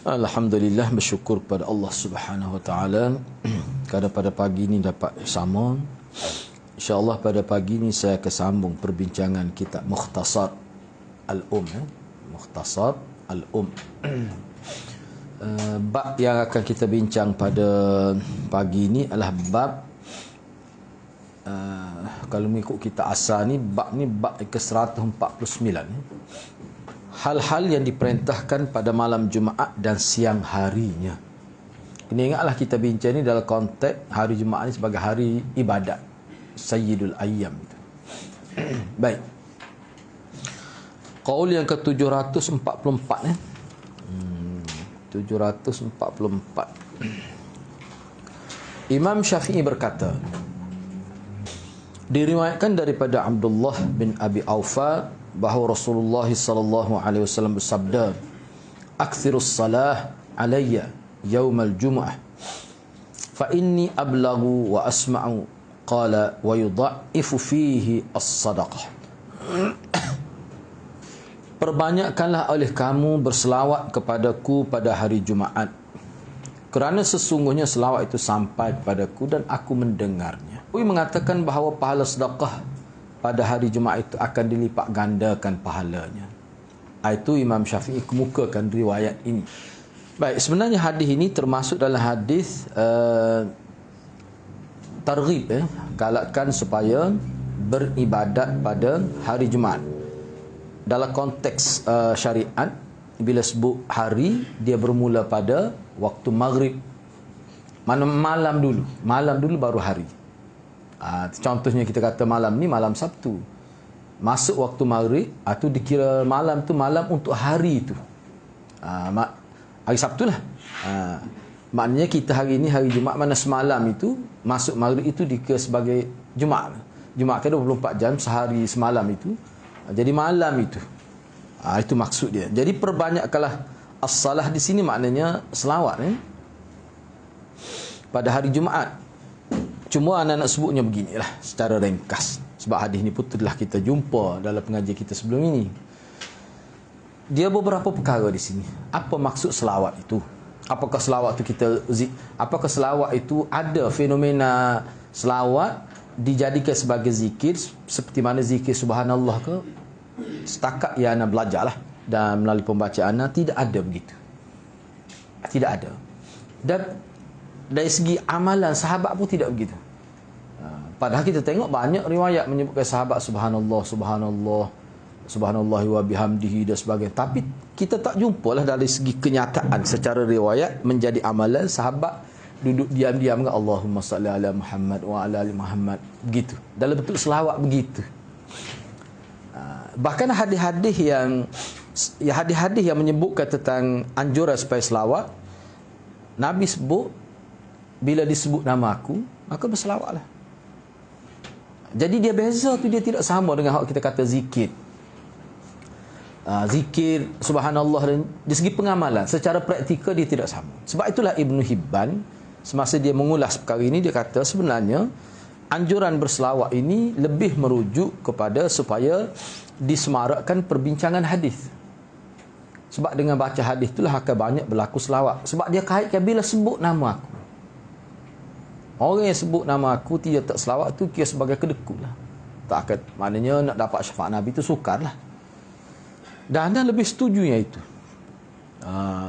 Alhamdulillah, bersyukur kepada Allah Subhanahu Wa Taala kerana pada pagi ini dapat bersama. InsyaAllah pada pagi ini saya akan sambung perbincangan kitab Mukhtasar Al-Um. Mukhtasar Al-Um. Bab yang akan kita bincang pada pagi ini adalah bab kalau mengikut kita asal ni bab ke-149. Hal-hal yang diperintahkan pada malam Jumaat dan siang harinya. Kena ingatlah kita bincang ni dalam konteks hari Jumaat ni sebagai hari ibadat, Sayyidul Ayyam itu. Baik. Qaul yang ke-744 744. Imam Syafi'i berkata, diriwayatkan daripada Abdullah bin Abi Aufa bahawa Rasulullah sallallahu alaihi wasallam bersabda, akthirus salah alayya yaumal jumu'ah fa inni ablaghu wa asma'u, qala wa yudha'ifu fihi as-sadaqah. Perbanyakkanlah oleh kamu berselawat kepadaku pada hari Jumaat, kerana sesungguhnya selawat itu sampai kepadaku dan aku mendengarnya. Ui mengatakan bahawa pahala sedekah pada hari Jumaat itu akan dilipat gandakan pahalanya. Itu Imam Syafi'i kemukakan riwayat ini. Baik, sebenarnya hadis ini termasuk dalam hadis targhib, galakkan supaya beribadat pada hari Jumaat. Dalam konteks syariat, bila sebut hari, dia bermula pada waktu maghrib. Malam dulu baru hari. Contohnya kita kata malam ni malam Sabtu, masuk waktu maghrib, itu dikira malam tu malam untuk hari itu, hari Sabtu lah. Maknanya kita hari ni hari Jumaat, mana semalam itu masuk maghrib itu dikira sebagai Jumaat. Jumaat kan 24 jam, sehari semalam itu, jadi malam itu. Itu maksud dia. Jadi perbanyakkanlah as-salah di sini maknanya selawat pada hari Jumaat. Cuma anak-anak sebutnya beginilah secara ringkas, sebab hadis ni pun telah kita jumpa dalam pengajian kita sebelum ini. Dia beberapa perkara di sini. Apa maksud selawat itu? Apakah selawat itu apakah selawat itu ada fenomena selawat dijadikan sebagai zikir seperti mana zikir subhanallah ke? Setakat yang anak belajarlah dan melalui pembacaan anak, tidak ada begitu. Tidak ada. Dan dari segi amalan sahabat pun tidak begitu. Padahal kita tengok banyak riwayat menyebutkan sahabat subhanallah, subhanallah, subhanallah wa bihamdihi dan sebagainya. Tapi kita tak jumpalah dari segi kenyataan secara riwayat menjadi amalan sahabat duduk diam-diam dengan Allahumma salli ala Muhammad wa ala ali Muhammad, begitu. Dalam bentuk selawat begitu. Bahkan hadis-hadis yang menyebutkan tentang anjuran supaya selawat, Nabi sebut, bila disebut nama aku, maka berselawatlah. Jadi dia beza tu, dia tidak sama dengan hak kita kata zikir. Zikir subhanallah dan dari segi pengamalan secara praktikal dia tidak sama. Sebab itulah Ibn Hibban semasa dia mengulas perkara ini, dia kata sebenarnya anjuran berselawat ini lebih merujuk kepada supaya disemarakkan perbincangan hadis. Sebab dengan baca hadis itulah akan banyak berlaku selawat. Sebab dia kaitkan bila sebut nama aku. Orang yang sebut nama aku tidak tak selawat tu kira sebagai kedekut lah. Tak akan, maknanya nak dapat syafaat Nabi tu sukar lah. Dan anda lebih setujunya itu.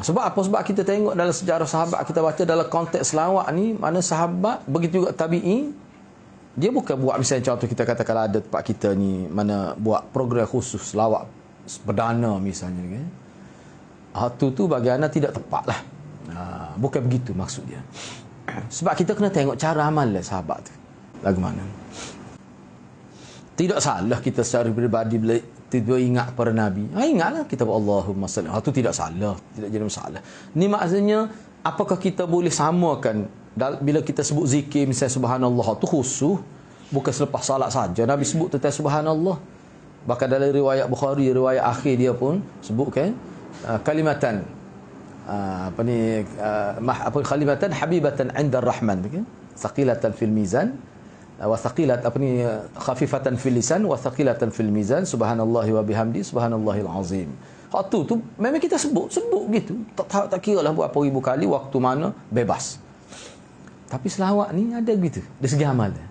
Sebab apa? Sebab kita tengok dalam sejarah sahabat, kita baca dalam konteks selawat ni, mana sahabat, begitu juga tabi'in, dia bukan buat misalnya contoh kita kata kalau ada tempat kita ni mana buat program khusus selawat perdana misalnya kan. Tu bagi anda tidak tepat lah. Bukan begitu maksud dia. Sebab kita kena tengok cara amal sahabat tu lagu mana. Tidak salah kita secara pribadi bila tiba ingat para Nabi, ingatlah kita buat Allahumma salli. Itu tidak salah, tidak jadi masalah. Ni maksudnya apakah kita boleh samakan bila kita sebut zikir misalnya subhanallah tu khusus, bukan selepas salat saja Nabi sebut tentang subhanallah. Bahkan dalam riwayat Bukhari, riwayat akhir dia pun sebutkan kalimatan kalimatan habibatan 'inda ar-rahman, kan? Thaqilatan fil mizan wa thaqilat khafifatan fil lisan wa thaqilatan fil mizan, subhanallahi wa bihamdi subhanallahil azim. Hak tu memang kita sebut gitu. Tak kira lah berapa ribu kali, waktu mana, bebas. Tapi selawat ni ada gitu, dari segi amal dia.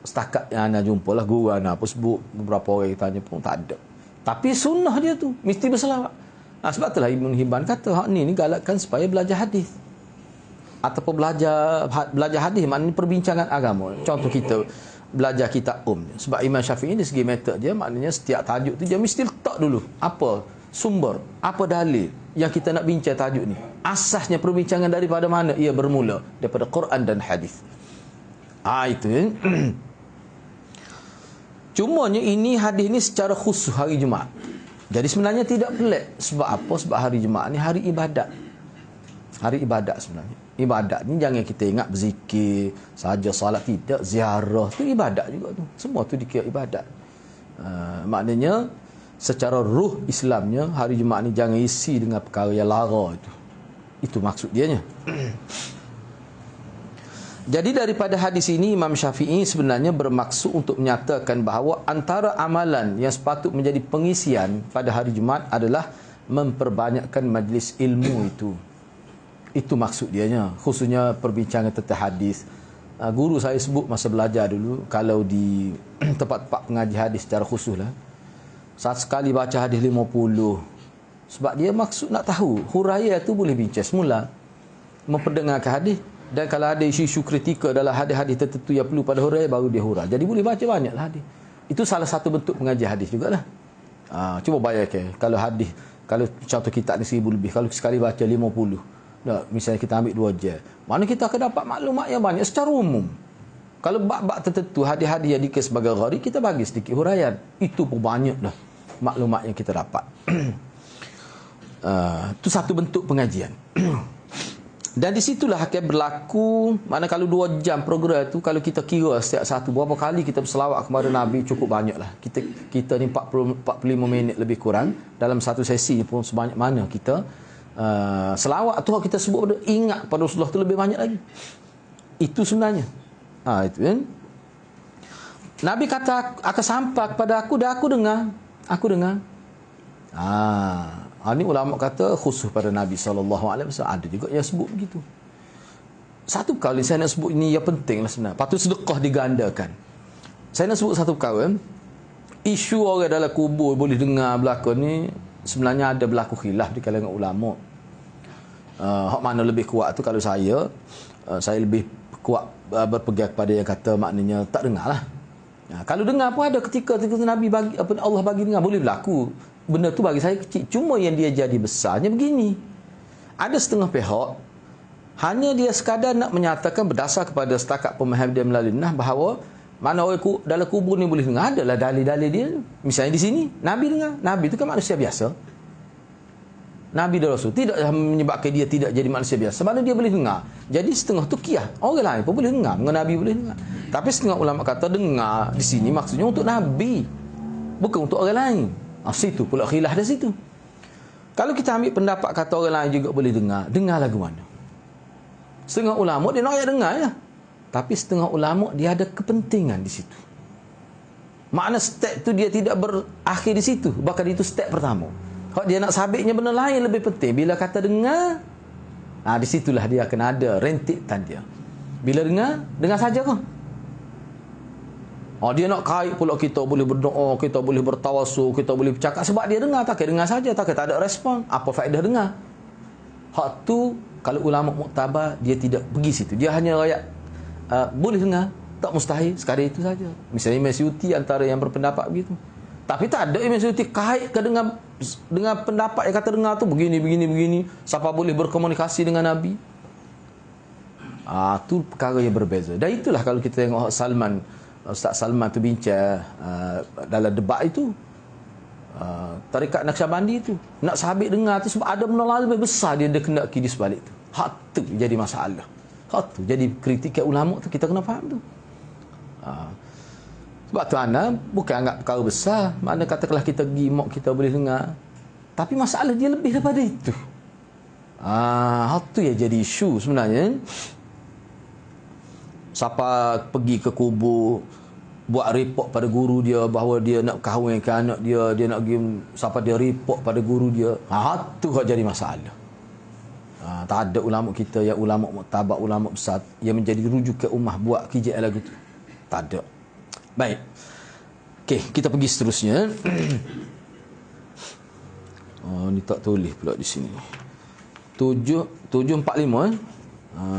Setakat yang anda jumpa lah, guru anda apa sebut, beberapa orang tanya pun tak ada. Tapi sunnah dia tu, mesti berselawat. Sebab itulah Ibn Hibban kata, hak ni galakkan supaya belajar hadis. Ataupun belajar hadis, maknanya perbincangan agama. Contoh kita belajar kitab sebab Imam Syafi'i dari segi metod dia, maknanya setiap tajuk tu dia mesti letak dulu apa sumber, apa dalil yang kita nak bincang tajuk ni, asasnya perbincangan daripada mana ia bermula, daripada Quran dan hadis. Itu ya. Cumanya ini hadis ni secara khusus hari Jumaat. Jadi sebenarnya tidak pelik. Sebab apa? Sebab hari Jumaat ni hari ibadat. Hari ibadat sebenarnya. Ibadat ni jangan kita ingat berzikir saja, salat tidak, ziarah tu ibadat juga tu. Semua tu dikira ibadat. Maknanya secara ruh Islamnya hari Jumaat ni jangan isi dengan perkara yang lara itu. Itu maksud dianya. Jadi daripada hadis ini Imam Syafi'i sebenarnya bermaksud untuk menyatakan bahawa antara amalan yang sepatut menjadi pengisian pada hari Jumaat adalah memperbanyakkan majlis ilmu itu. Itu maksud dianya, khususnya perbincangan tentang hadis. Guru saya sebut masa belajar dulu, kalau di tempat-tempat pengaji hadis secara khusus lah, saat sekali baca hadis 50. Sebab dia maksud nak tahu, huraian tu boleh bincang semula, memperdengarkan hadis. Dan kalau ada isu-isu kritikal dalam hadis-hadis tertentu yang perlu pada huraian, baru dia hurai. Jadi boleh baca banyaklah hadis. Itu salah satu bentuk pengajian hadis jugalah. Cuba bayangkan, kalau hadis, kalau contoh kitab ni 1000 lebih, kalau sekali baca 50. Misalnya kita ambil 2 jam, mana kita akan dapat maklumat yang banyak secara umum. Kalau bab-bab tertentu, hadis-hadis yang dikira sebagai gharib, kita bagi sedikit huraian. Itu pun banyak dah maklumat yang kita dapat. Itu satu bentuk pengajian. Dan di situlah akan berlaku, mana kalau 2 jam program tu, kalau kita kira setiap satu berapa kali kita berselawat kepada Nabi, cukup banyaklah. Kita ni 45 minit lebih kurang dalam satu sesi pun, sebanyak mana kita selawat tu kita sebut pada ingat pada Rasulullah tu lebih banyak lagi. Itu sebenarnya. Itu kan. Nabi kata akan sampai kepada aku dan aku dengar. Ini ulama kata khusus pada Nabi SAW. Ada juga yang sebut begitu. Satu kali saya nak sebut ini yang penting lah sebenarnya. Patut sedekah digandakan. Saya nak sebut satu kali. Isu orang dalam kubur boleh dengar berlaku ni, sebenarnya ada berlaku khilaf di kalangan ulama. Hak mana lebih kuat tu, kalau saya lebih kuat berpegang kepada yang kata maknanya tak dengar lah. Kalau dengar pun ada ketika Nabi bagi, Allah bagi dengar, boleh berlaku. Benda tu bagi saya kecil. Cuma yang dia jadi besarnya begini. Ada setengah pihak hanya dia sekadar nak menyatakan berdasar kepada setakat pemahaman dia melalui nah, bahawa mana orang dalam kubur ni boleh dengar. Adalah dalil-dalil dia. Misalnya di sini Nabi dengar. Nabi tu kan manusia biasa. Nabi dan Rasul tidak menyebabkan dia tidak jadi manusia biasa. Mana dia boleh dengar. Jadi setengah tu kiyah. Orang lain pun boleh dengar. Nabi boleh dengar. Tapi setengah ulama kata dengar di sini maksudnya untuk Nabi, bukan untuk orang lain. Situ pula khilaf dari situ. Kalau kita ambil pendapat kata orang lain juga boleh dengar, dengar lagu mana? Setengah ulama dia nak dengar ya. Tapi setengah ulama dia ada kepentingan di situ. Makna step tu dia tidak berakhir di situ. Bahkan itu step pertama. Kalau dia nak sabitnya benda lain lebih penting. Bila kata dengar, di situlah dia akan ada rentikan dia. Bila dengar saja kau. Dia nak kait pula kita boleh berdoa, kita boleh bertawasul, kita boleh bercakap sebab dia dengar. Tak dengar saja, tak ada respon. Apa faedah dengar? Hak tu kalau ulama muktabar dia tidak pergi situ. Dia hanya rakyat boleh dengar, tak mustahil, sekadar itu saja. Misalnya Imam Suyuti antara yang berpendapat begitu. Tapi tak ada Imam Suyuti kait ke dengan pendapat yang kata dengar tu begini. Siapa boleh berkomunikasi dengan Nabi? Itu perkara yang berbeza. Dan itulah kalau kita tengok Ustaz Salman tu bincang dalam debat itu, tarikat Naqsyabandi itu nak sabit dengar tu sebab ada benda lain lebih besar dia kendaki di sebalik tu. Hak tu jadi masalah. Hak tu jadi kritik ulama tu, kita kena faham tu. Sebab tu ana bukan anggap perkara besar. Mana katakanlah kita pergi mak kita boleh dengar. Tapi masalah dia lebih daripada itu. Hal tu yang jadi isu sebenarnya. Siapa pergi ke kubur, buat report pada guru dia bahawa dia nak kahwinkan anak dia nak pergi siapa dia report pada guru dia. Tu hak jadi masalah. Tak ada ulama kita yang ulama muktabar, ulama besar yang menjadi rujukan ummah buat KJL lagu tu. Tak ada. Baik. Okey, kita pergi seterusnya. Ni tak tulis pula di sini. 745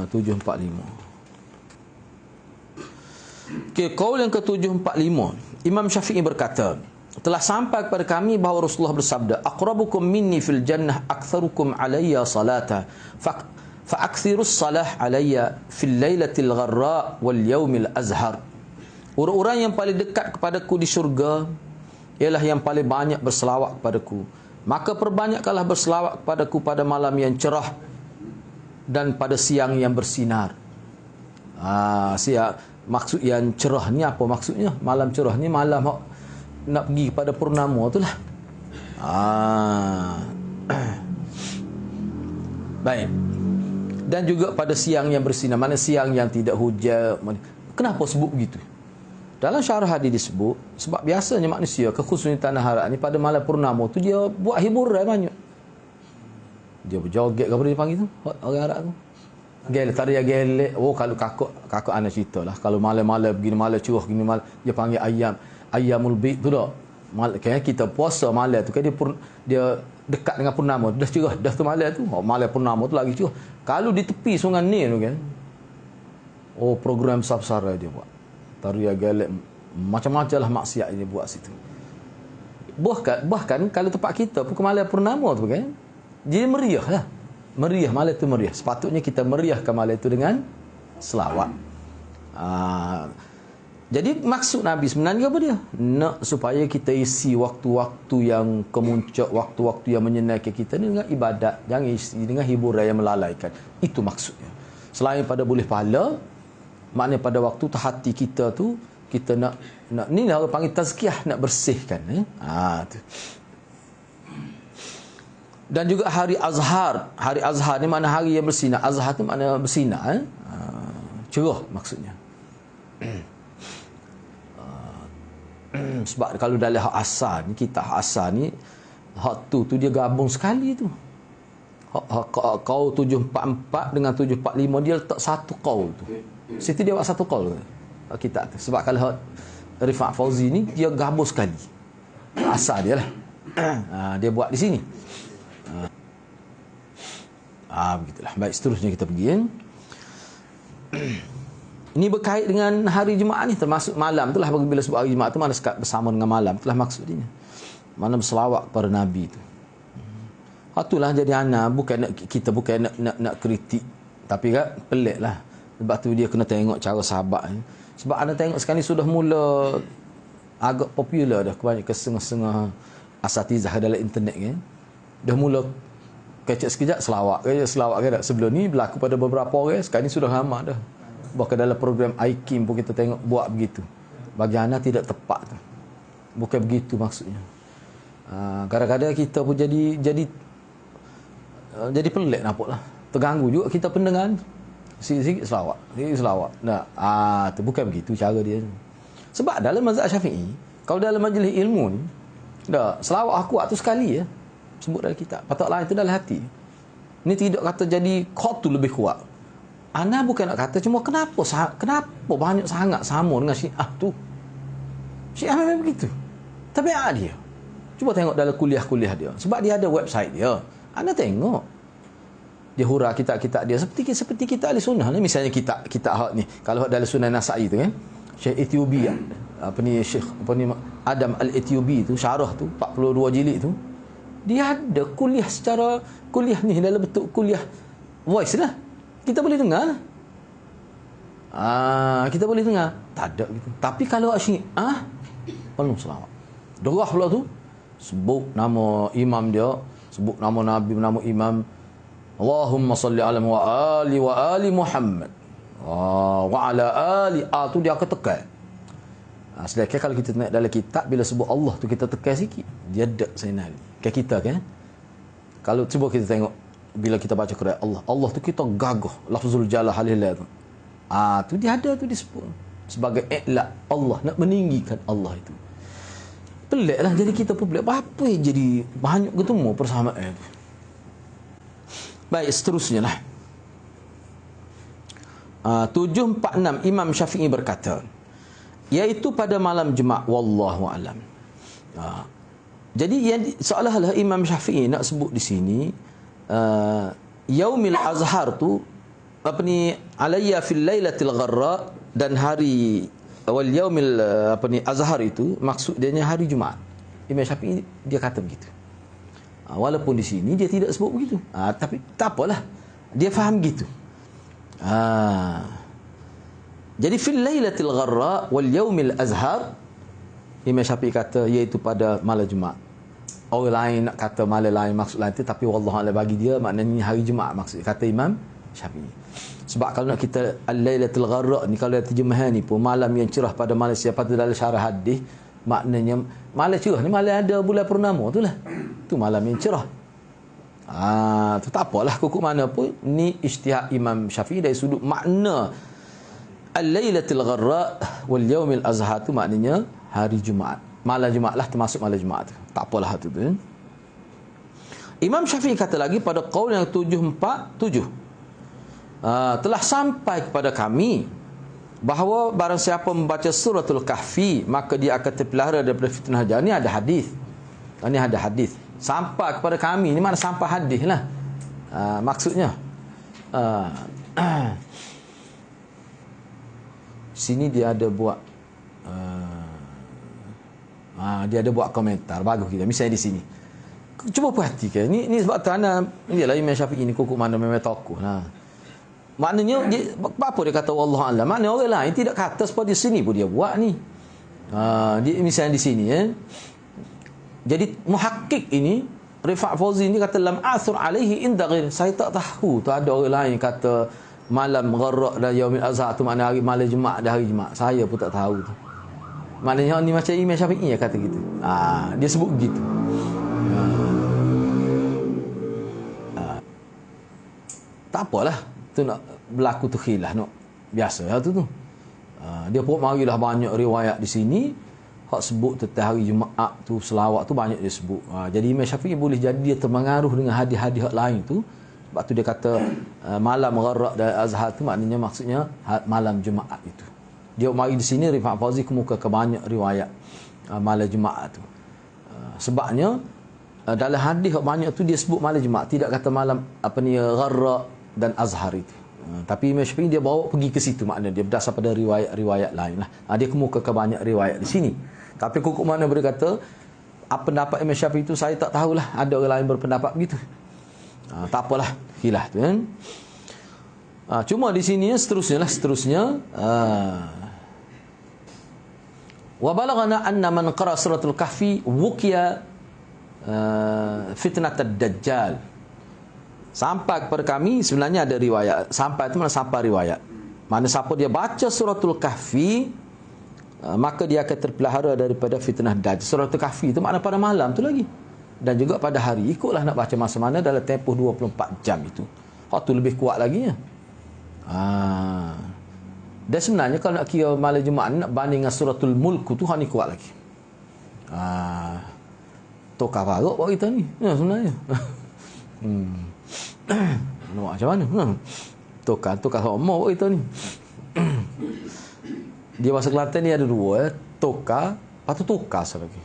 745. Okey, qaul yang ke-745. Imam Syafi'i berkata, telah sampai kepada kami bahawa Rasulullah bersabda, aqrabukum minni fil jannah aktsarukum alayya salata fa aktsirus salah alayya fil lailatil gharra wal yaumil azhar. Orang-orang yang paling dekat kepadaku di syurga ialah yang paling banyak berselawat kepadaku. Maka perbanyakkanlah berselawat kepadaku pada malam yang cerah dan pada siang yang bersinar. Maksud yang cerah ni apa maksudnya? Malam cerah ni malam nak pergi pada purnama tu lah. Baik. Dan juga pada siang yang bersinar. Mana siang yang tidak hujan. Kenapa sebut begitu? Dalam syarah hadis disebut, sebab biasanya manusia, kekhususnya tanah harat ni, pada malam purnama tu dia buat hiburan banyak. Dia berjoget ke apa dia panggil tu? Orang Arab tu. Gelek, tarian gelek. Kalau kakak anak cerita lah. Kalau malam-malam begini, malam curah begini, malam, dia panggil ayamul bid tu tak. Kayaknya kita puasa malam tu, kan dia dekat dengan purnama. Dah cerah, dah tu malam tu. Malam purnama tu lagi cerah. Kalau di tepi Sungai Nil tu kan, program besar-besar dia buat. Tarian gelek, macam-macam lah maksiat dia buat situ. Bahkan kalau tempat kita pukul malam purnama tu kan, dia meriah lah. Meriah, malam tu meriah. Sepatutnya kita meriahkan malam itu dengan selawat. Jadi maksud Nabi sebenarnya apa dia? Nak supaya kita isi waktu-waktu yang kemuncak, waktu-waktu yang menyenangkan kita ni dengan ibadat, jangan isi dengan hiburan yang melalaikan. Itu maksudnya. Selain pada boleh pahala, maknanya pada waktu tu hati kita tu kita nak ni lah orang panggil tazkiyah, nak bersihkan. Tu. Dan juga hari Azhar. Hari Azhar ni mana hari yang bersinar. Azhar tu makna bersinar. Cerah maksudnya. Sebab kalau dalam hak asar ni, kita hak asar ni, hak tu dia gabung sekali tu. Qaul 744 dengan 745 dia letak satu qaul tu. Situ dia buat satu qaul kita tu. Sebab kalau hak Rifat Fauzi ni dia gabung sekali. Asar dia lah. Dia buat di sini. Begitulah. Baik, seterusnya kita pergi. Ini berkait dengan hari Jumaat ni, termasuk malam itulah. Bila sebut hari Jumaat tu mana sekat bersama dengan malam, itulah maksudnya. Mana berselawat kepada Nabi tu. Itulah jadi anak kita bukan nak kritik, tapi kan pelik lah. Sebab tu dia kena tengok cara sahabat ni. Sebab anda tengok sekarang ni sudah mula agak popular dah, kebanyakan setengah-setengah asatizah dalam internet kan. Dah mula kecek sekejap selawat ke tak. Sebelum ni berlaku pada beberapa orang, sekarang ni sudah ramai dah. Bahkan dalam program IKIM pun kita tengok buat begitu. Bagi anak tidak tepat tu. Bukan begitu maksudnya. Kadang-kadang kita pun jadi pelik nampaklah. Terganggu juga kita pendengar. Sikit-sikit selawat. Tu bukan begitu cara dia. Sebab dalam mazhab Syafi'i, kalau dalam majlis ilmu ni, selawat aku tu sekali ya. Sebut dalam kitab. Patutlah itu dalam hati. Ini tidak kata jadi khot tu lebih kuat. Ana bukan nak kata cuma kenapa banyak sangat sama dengan Syiah tu. Syiah memang begitu. Tabiat dia. Cuba tengok dalam kuliah-kuliah dia. Sebab dia ada website dia. Ana tengok. Dia hurah kitab-kitab dia seperti kita ahli sunnah ni. Misalnya kitab hak ni. Kalau hak dalam Sunan Nasa'i tu kan. Syekh Ethiopi Adam Al-Ethiopi tu, syarah tu 42 jilid tu. Dia ada kuliah ni dalam bentuk kuliah voice lah. Kita boleh dengar. Kita boleh dengar. Tak ada gitu. Tapi kalau Syiah, penuh selawat. Derah pula tu. Sebut nama imam dia, sebut nama Nabi, nama imam. Allahumma salli ala wa ali Muhammad. Wa ala ali. Tu dia akan tekan. Sedangkan kalau kita tengok dalam kitab, bila sebut Allah tu kita tekan sikit. Dia ada Sayyidina Ali. Kayak kita kan. Kalau cuba kita tengok bila kita baca Quran Allah tu kita gagah lafzul jalal halillah tu. Tu dia ada tu disebut. sebagai i'la Allah, nak meninggikan Allah itu. Peliklah jadi kita pun pelik. Apa yang jadi banyak ketemu persamaan itu. Baik, seterusnya lah. 746 Imam Syafi'i berkata, iaitu pada malam Jumaat, wallahu alam. Jadi yang seolah-olah Imam Syafi'i nak sebut di sini Yaumil Azhar tu apa ni, alayya fil lailatil gharra, dan hari wal yaumil apa ni Azhar itu maksudnya hari Jumaat. Imam Syafi'i dia kata begitu. Walaupun di sini dia tidak sebut begitu. Tapi tak apalah. Dia faham gitu. Jadi fil lailatil gharra wal yaumil azhar, Imam Syafi'i kata iaitu pada malam Jumaat. Orang lain nak kata malam lain, maksud lain tu, tapi wallahu a'lam bagi dia maknanya hari Jumaat maksud kata Imam Syafi'i. Sebab kalau nak kita al-lailatul gharra ni, kalau terjemahan ni pun malam yang cerah pada malam siapa tu dalam syarah hadis, maknanya malam cerah ni malam ada bulan purnama tu lah. Tu malam yang cerah. Tu tak apalah kukuk mana pun, ni ijtihad Imam Syafi'i dari sudut makna al-lailatul gharra wal yaumil azhar tu maknanya hari Jumaat. Malam Jumaat lah, termasuk malam Jumaat tu. Tak apalah tu. Imam Syafi'i kata lagi pada qaul yang 747, telah sampai kepada kami bahawa barang siapa membaca suratul Kahfi maka dia akan terpelihara daripada fitnah dajjal. Ni ada hadis. Ini ada hadis. Sampai kepada kami ni mana sampai hadis lah. Maksudnya sini dia ada buat dia ada buat komentar bagus kita. Misalnya di sini, cuba perhatikan ni sebab tu ana iyalah Imam Syafi'i ni kukuk mana memang tokoh lah. Maknanya dia, apa dia kata wallahu a'lam, maknanya orang lain tidak kata seperti sini pun dia buat ni. Dia misalnya di sini jadi muhakkik ini Rifat Fauzi ni kata lam asur alaihi inda ghair, saya tak tahu tu ada orang lain kata malam gharra dan yaumil azhar tu makna hari malam Jumaat dan hari Jumaat. Saya pun tak tahu tu. Maknanya ni macam Imam Syafi'i kata gitu. Dia sebut begitu. Tak apalah. Tu nak berlaku tu khilaf nak. Biasa lah tu. Dia pun marilah banyak riwayat di sini hak sebut tentang hari Jumaat tu, selawat tu banyak dia sebut. Jadi Imam Syafi'i boleh jadi dia terpengaruh dengan hadis-hadis hak lain tu. Sebab tu dia kata malam gharra dan azhar tu maknanya maksudnya malam Jumaat itu. Dia mari di sini Rifat Fauzi kemuka ke banyak riwayat malam Jumaat tu. Sebabnya dalam hadis banyak tu dia sebut malam Jumaat, tidak kata malam apa ni gharra dan azhar itu. Tapi Imam Syafi'i dia bawa pergi ke situ, maknanya dia berdasar pada riwayat-riwayat lain lah. Dia kemuka ke banyak riwayat di sini. Tapi kukuk mana berkata apa pendapat Imam Syafi'i itu saya tak tahulah, ada orang lain berpendapat begitu. Tak apalah khilaf tu kan. Cuma di sini seterusnya wa balaghana anna man qara suratul kahfi wuqiya fitnatad dajjal. Sampai kepada kami sebenarnya ada riwayat. Sampai itu mana sampai riwayat. Mana siapa dia baca suratul kahfi maka dia akan terpelihara daripada fitnah dajjal. Suratul kahfi itu makna pada malam tu lagi. Dan juga pada hari. Ikutlah nak baca masa mana dalam tempoh 24 jam itu. Hak tu lebih kuat lagi ya. Dan sebenarnya kalau nak kira malam Jumaat nak banding dengan suratul mulk tu hak ni kuat lagi. Tokar faruk buat kita ni. Ya sebenarnya. Nak macam mana? Tokar homo buat kita ni. Dia bahasa Kelantan ni ada dua, tokar, lepas tu tokar lagi.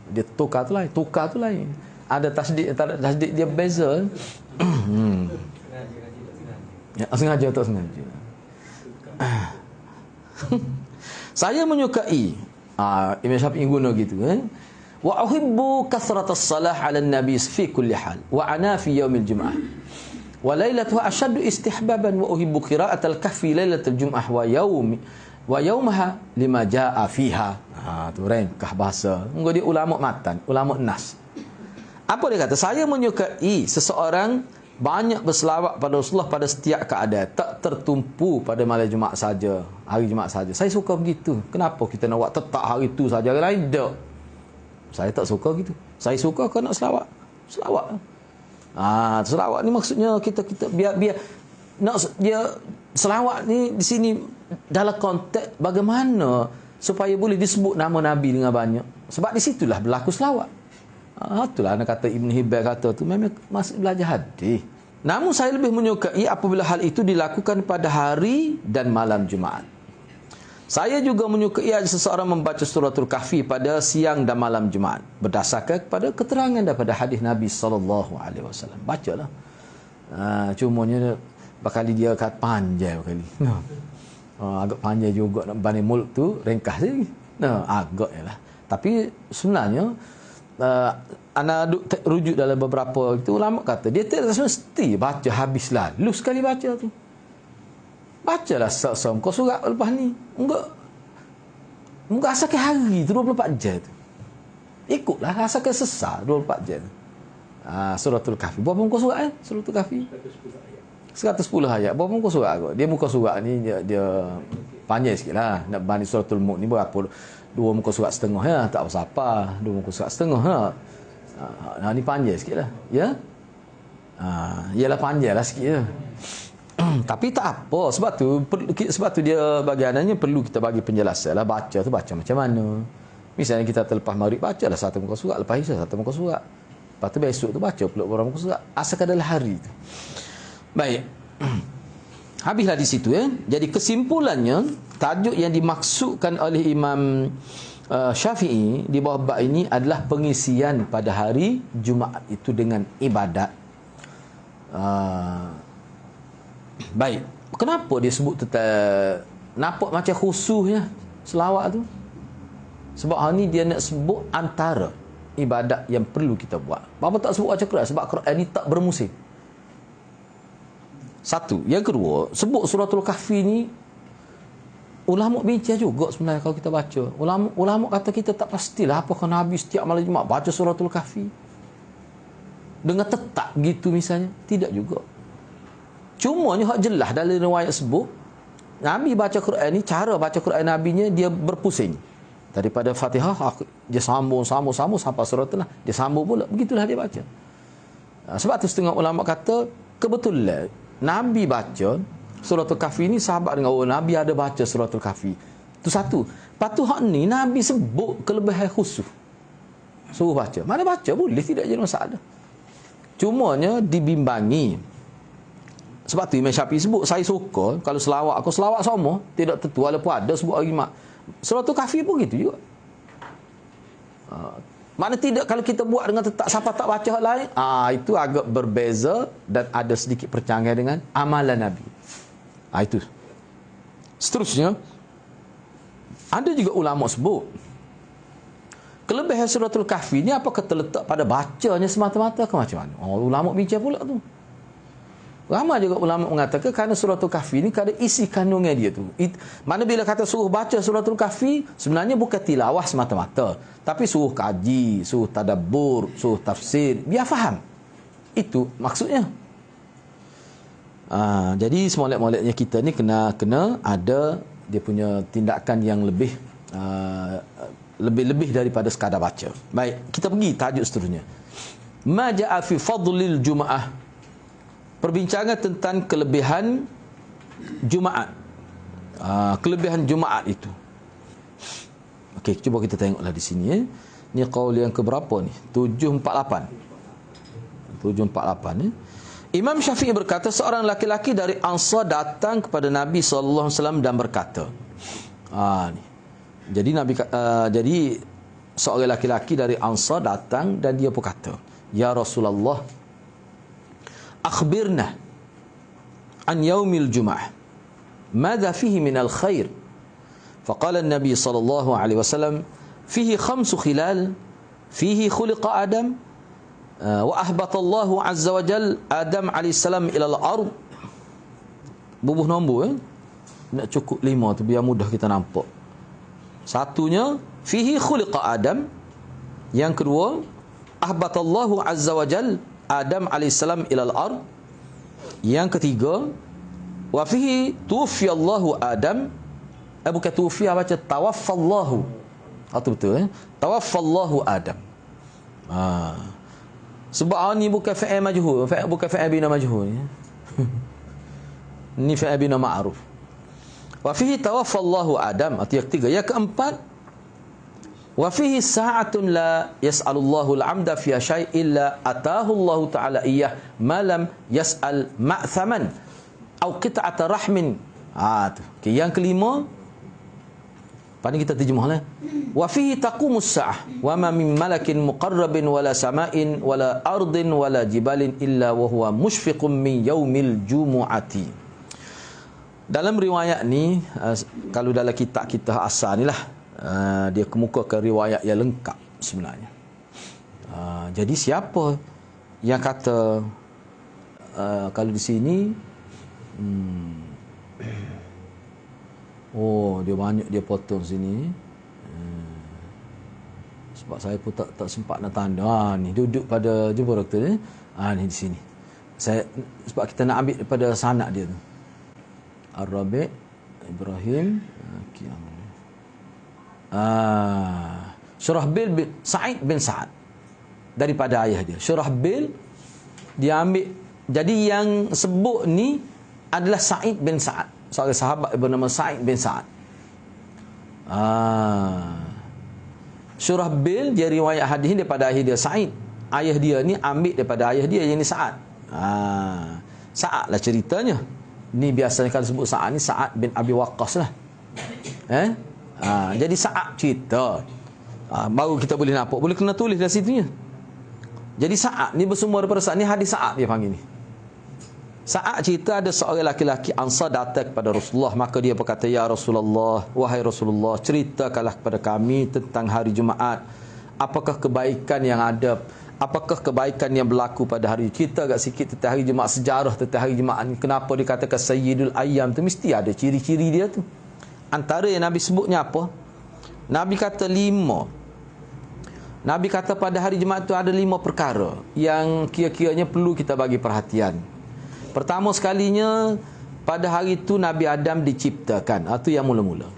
Dia tokar tu lain, tokar tu lain. Ada tasdik, tak ada tasdik dia beza. Sengaja tak sengaja. Saya menyukai Imam Syafi'i guna gitu wa uhibbu kathratas salah 'ala an-nabi fi kulli hal wa ana fi yaumil jum'ah wa lailatuha ashaddu istihbaban wa uhibbu qira'atal kahfi lailatul jum'ah wa yawmaha lima jaa fiha. Tu rengkah bahasa engko dia ulama matan, ulama nas. Apa dia kata? Saya menyukai seseorang banyak berselawat pada Rasulullah pada setiap keadaan, tak tertumpu pada malam Jumaat saja, hari Jumaat saja. Saya suka begitu. Kenapa kita nak buat tetap hari itu saja, hari lain tak? Saya tak suka gitu. Saya suka kau nak selawat. Selawat ni maksudnya kita biar nak dia selawat ni di sini dalam konteks bagaimana supaya boleh disebut nama Nabi dengan banyak. Sebab di situlah berlaku selawat. Itulah anak kata Ibn Hibban kata tu memang masih belajar hadis. Namun saya lebih menyukai apabila hal itu dilakukan pada hari dan malam Jumaat. Saya juga menyukai seseorang membaca suratul Kahfi pada siang dan malam Jumaat berdasarkan kepada keterangan daripada hadis Nabi SAW. Bacalah. Cumanya bakali dia kat panjang bakali. Agak panjang juga nak bani mulk tu, ringkas je. Agak jelah. Tapi sebenarnya ana rujuk dalam beberapa itu ulama kata dia tidak mesti baca habis lalu sekali baca tu. Bacalah sok-sok kau surat lepas ni. Enggak asalkan hari tu 24 jam tu. Ikutlah asalkan sesar 24 jam. Suratul Kahfi. Berapa muka surat Suratul Kahfi? 110 ayat. Berapa muka surat kot? Dia muka surat ni dia panjang sikitlah. Nak banding Suratul Mulk ni berapa? 2 muka surat setengah ya, tak apa-apa. 2 muka surat setengah ya. Ni panjang sikitlah, ya. Ialah panjanglah sikit je. Tapi tak apa, sebab tu dia bagiannya perlu kita bagi penjelasan lah. Baca tu baca macam mana. Misalnya kita terlepas maghrib bacalah 1 muka surat, lepas isyak 1 muka surat. Lepas tu besok tu baca pula berapa muka surat. Asalkan adalah hari tu. Baik. Habislah di situ ya. Jadi kesimpulannya, tajuk yang dimaksudkan oleh Imam Syafi'i di bawah bab ini adalah pengisian pada hari Jumaat itu dengan ibadat. Baik. Kenapa dia sebut nampak macam khususnya selawat tu? Sebab hari ni dia nak sebut antara ibadat yang perlu kita buat. Kenapa tak sebut baca Quran? Sebab Quran ni tak bermusim. Satu. Yang kedua, sebut suratul Kahfi ni ulama bincang juga sebenarnya kalau kita baca. Ulama kata kita tak pastilah apakah Nabi setiap malam Jumaat baca suratul Kahfi dengan tetap gitu misalnya. Tidak juga. Cumanya hak jelas dalam riwayat sebut Nabi baca Quran ni, cara baca Quran Nabinya dia berpusing. Daripada Fatihah dia sambung sampai surat lah. Dia sambung pula. Begitulah dia baca. Sebab tu setengah ulama kata kebetulan Nabi baca suratul Kahfi ni sahabat dengan Nabi ada baca suratul Kahfi. Itu satu. Lepas tu hak ni Nabi sebut kelebihan khusus. Suruh baca. Mana baca boleh, tidak jadi masalah. Cumanya dibimbangi. Sebab tu Imam Syafi'i sebut saya suka kalau selawat aku selawat semua tidak tentu walaupun ada sebut agama. Suratul Kahfi pun gitu juga. Mana tidak kalau kita buat dengan tetap siapa tak baca hak lain, itu agak berbeza dan ada sedikit percanggahan dengan amalan Nabi. Itu. Seterusnya ada juga ulama sebut kelebihan suratul Kahfi ni apakah terletak pada bacanya semata-mata ke macam mana? Ulama bincang pula tu. Ramai juga ulama mengatakan kerana suratul Kahfi ni kerana isi kandungan dia tu. Mana bila kata suruh baca suratul Kahfi, sebenarnya bukan tilawah semata-mata, tapi suruh kaji, suruh tadabbur, suruh tafsir, biar faham. Itu maksudnya. Jadi semolek-moleknya kita ni kena ada dia punya tindakan yang lebih lebih daripada sekadar baca. Baik, kita pergi tajuk seterusnya. Ma ja'a fi fadlil Jumaah. Perbincangan tentang kelebihan Jumaat. Kelebihan Jumaat itu. Okey, cuba kita tengoklah di sini ya. Ni qaul yang ke berapa ni? 748. 748 ya. Imam Syafi'i berkata seorang laki-laki dari Ansar datang kepada Nabi sallallahu alaihi wasallam dan berkata. Ni. Jadi seorang laki-laki dari Ansar datang dan dia berkata, "Ya Rasulullah, akhbirna an yaumil Jum'ah. Madza fihi min al-khair?" Faqala an-nabi sallallahu alaihi wasallam, "Fihi khamsu khilal, fihi khuliqa Adam wa ahbata Allah azza wa jal Adam alaihi salam ila al-ard." Bubuh nombor nak cukup 5 tu biar mudah kita nampak. Satunya fihi khuliqa Adam. Yang kedua ahbata Allah azza wa jal Adam AS ilal ard. Yang ketiga wa fihi tuwfiya Allahu Adam. Bukan tuwfiya, baca tawaffallahu. Itu betul tawaffallahu Adam. Sebab ni bukan fa'il majhul, bukan fa'il bina majhul ni. Ni fa'il bina ma'ruf. Wa fihi tawaffallahu Adam, atau yang ketiga. Yang keempat, wa fihi sa'atun la yas'alullahu al-'amda fi syai' illa atahu Allah taala iyyah ma lam yas'al ma'thaman aw qit'ata rahmin. Tu. Okay, yang kelima, pada kita terjemahlah. Wa fihi taqumus sa'ah wa ma min malakin muqarrabin wala sama'in wala ardin wala jibalin illa wa huwa mushfiqun min yaumil jumu'ati. Dalam riwayat ni, kalau dalam kitab kita asal ni lah, dia kemukakan riwayat yang lengkap sebenarnya. Jadi siapa yang kata kalau di sini dia banyak dia potong sini, sebab saya pun tak sempat nak tanda. Ni duduk pada jumpa doktor ni. Ni di sini. Saya sebab kita nak ambil daripada sanad dia tu. Ar-Rabi' Ibrahim Syurahbil bin Sa'id bin Sa'ad, daripada ayah dia. Syurahbil dia ambil. Jadi yang sebut ni adalah Sa'id bin Sa'ad, seorang sahabat bernama Sa'id bin Sa'ad. Syurahbil dia riwayat hadis ni daripada ayah dia Sa'id. Ayah dia ni ambil daripada ayah dia yang ni Sa'ad. Sa'ad lah ceritanya. Ni biasanya kalau sebut Sa'ad ni Sa'ad bin Abi Waqqas lah. Jadi Sa'ad cerita, baru kita boleh nampak, boleh kena tulis dari situnya. Jadi Sa'ad ni bersumber daripada Sa'ad ni, hadis Sa'ad dia panggil ni. Sa'ad cerita ada seorang laki-laki Ansar datang kepada Rasulullah, maka dia berkata, ya Rasulullah, wahai Rasulullah, ceritakanlah kepada kami tentang hari Jumaat. Apakah kebaikan yang ada, apakah kebaikan yang berlaku pada hari? Cerita agak sikit tentang hari Jumaat, sejarah tentang hari Jumaat ni. Kenapa dikatakan Sayyidul Ayyam tu? Mesti ada ciri-ciri dia tu. Antara yang Nabi sebutnya apa? Nabi kata 5. Nabi kata pada hari Jumaat tu ada 5 perkara yang kira-kiranya perlu kita bagi perhatian. Pertama sekalinya, pada hari itu Nabi Adam diciptakan. Itu yang mula-mula.